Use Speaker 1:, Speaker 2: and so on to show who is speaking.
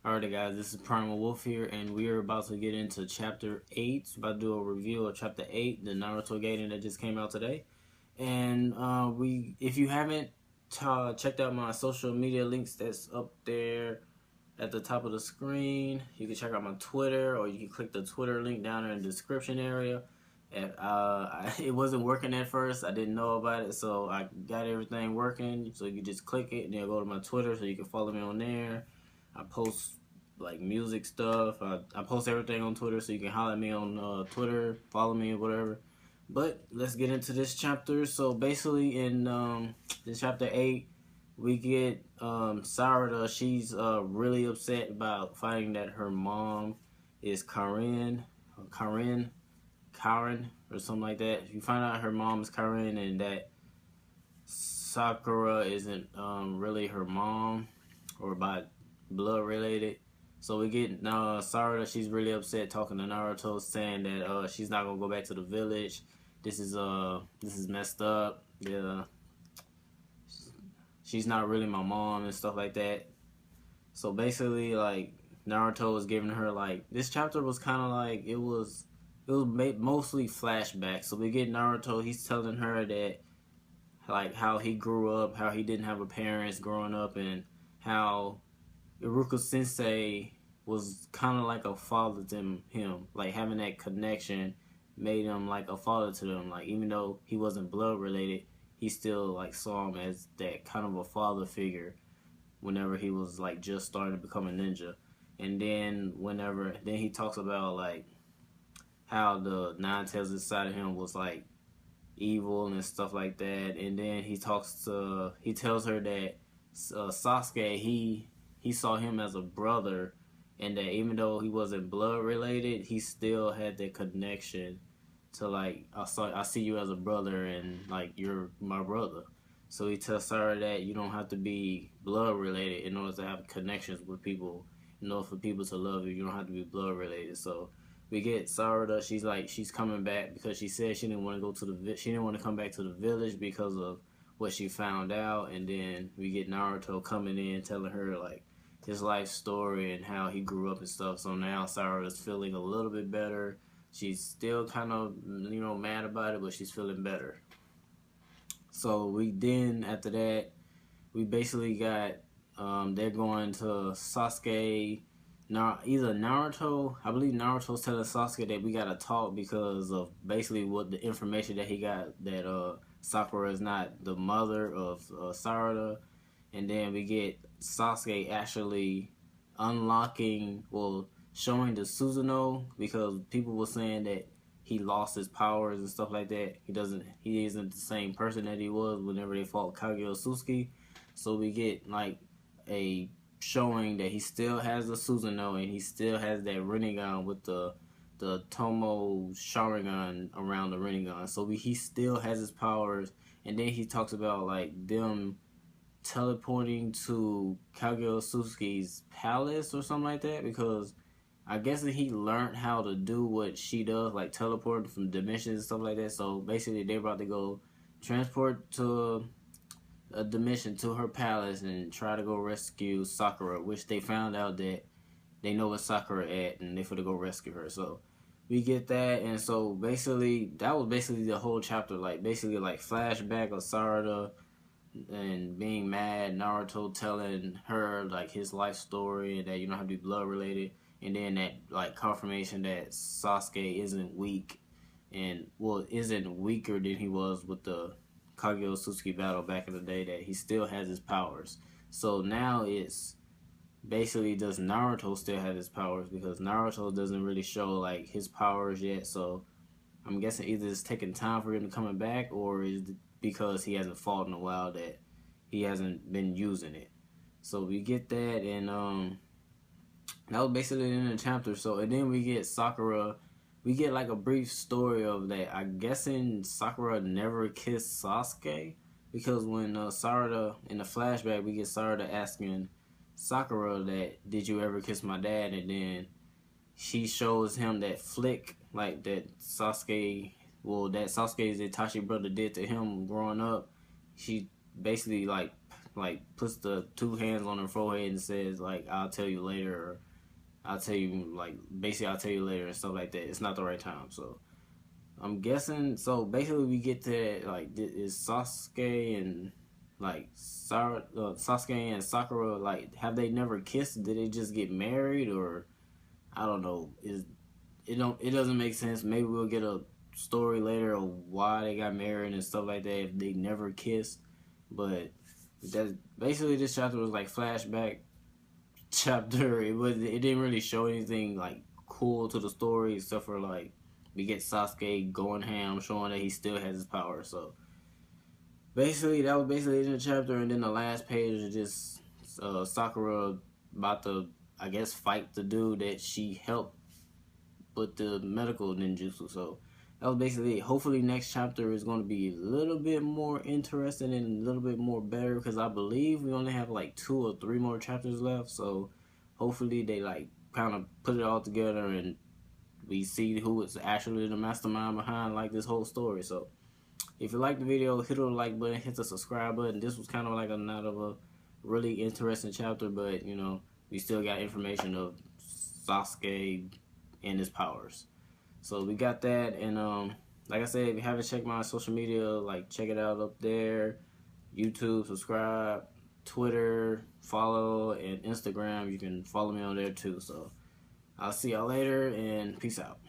Speaker 1: Alright guys, this is Primal Wolf here, and we are about to get into Chapter 8. About to do a review of Chapter 8, the Naruto Gaiden that just came out today. And if you haven't checked out my social media links that's up there at the top of the screen, you can check out my Twitter, or you can click the Twitter link down there in the description area. And it wasn't working at first. I didn't know about it, so I got everything working. So you just click it, and then go to my Twitter, so you can follow me on there. I post like music stuff. I post everything on Twitter, so you can holler at me on Twitter, follow me or whatever. But let's get into this chapter. So basically, in chapter 8, we get Sarada. She's really upset about finding that her mom is Karen, or something like that. You find out her mom is Karen, and that Sakura isn't really her mom, or by blood related. So we get Sarada. She's really upset, talking to Naruto, saying that she's not gonna go back to the village. This is messed up. Yeah, she's not really my mom and stuff like that. So basically, like, Naruto was giving her, like, this chapter was kind of like it was mostly flashback. So we get Naruto. He's telling her that, like, how he grew up, how he didn't have a parents growing up, and how Iruka Sensei was kind of like a father to him. Like, having that connection made him like a father to them. Like, even though he wasn't blood related, he still like saw him as that kind of a father figure whenever he was like just starting to become a ninja. And then then he talks about like how the nine tails inside of him was like evil and stuff like that. And then he tells her that Sasuke, he saw him as a brother, and that even though he wasn't blood related, he still had that connection to, like, I see you as a brother, and like you're my brother. So he tells Sarah that you don't have to be blood related in order to have connections with people. In order for people to love you, you don't have to be blood related. So we get Sarada. She's coming back because she said she didn't want to she didn't want to come back to the village because of what she found out. And then we get Naruto coming in, telling her like his life story and how he grew up and stuff. So now Sarada's feeling a little bit better. She's still kind of, mad about it, but she's feeling better. So after that, we basically got, they're going to Sasuke, either Naruto. I believe Naruto's telling Sasuke that we gotta talk because of basically what the information that he got, that Sakura is not the mother of Sarada. And then we get Sasuke actually showing the Susanoo, because people were saying that he lost his powers and stuff like that. He isn't the same person that he was whenever they fought Kaguya Sasuke. So we get like a showing that he still has the Susanoo, and he still has that Rinnegan with the Tomo Sharingan around the Rinnegan. So he still has his powers. And then he talks about like them teleporting to Kaguya Sasuke's palace or something like that, because I guess that he learned how to do what she does, like teleport from dimensions and stuff like that. So basically, they're about to go transport to a dimension to her palace and try to go rescue Sakura, which they found out that they know where Sakura at, and they're going to go rescue her. So we get that, and so basically, that was basically the whole chapter, like basically like flashback of Sarada and being mad, Naruto telling her like his life story and that you don't have to be blood related, and then that like confirmation that Sasuke isn't weak, and isn't weaker than he was with the Kaguya Sasuke battle back in the day, that he still has his powers. So now it's basically, does Naruto still have his powers, because Naruto doesn't really show like his powers yet. So I'm guessing either it's taking time for him to coming back, or is it because he hasn't fought in a while that he hasn't been using it. So we get that, and that was basically in the chapter. So, and then we get Sakura. We get like a brief story of that. I'm guessing Sakura never kissed Sasuke, because when Sarada, in the flashback, we get Sarada asking Sakura that, did you ever kiss my dad? And then she shows him that flick, like that Sasuke's Itachi brother did to him growing up. She basically like like puts the two hands on her forehead and says like I'll tell you later, or I'll tell you, like basically I'll tell you later and stuff like that. It's not the right time. So I'm guessing. So basically we get to like is Sasuke and like Sasuke and Sakura, like have they never kissed? Did they just get married, or I don't know. It doesn't make sense. Maybe we'll get a story later of why they got married and stuff like that if they never kissed. But that basically this chapter was like flashback chapter. It didn't really show anything like cool to the story except for like we get Sasuke going ham, showing that he still has his power. So basically that was basically in the chapter, and then the last page is just Sakura about to, I guess, fight the dude that she helped with the medical ninjutsu. So that was basically it. Hopefully next chapter is going to be a little bit more interesting and a little bit more better, because I believe we only have like 2 or 3 more chapters left. So hopefully they like kind of put it all together and we see who is actually the mastermind behind like this whole story. So if you like the video, hit the like button, hit the subscribe button. This was kind of like not of a really interesting chapter, but you know, we still got information of Sasuke and his powers. So we got that, and like I said, if you haven't checked my social media, like check it out up there. YouTube, subscribe, Twitter, follow, and Instagram. You can follow me on there too. So I'll see y'all later, and peace out.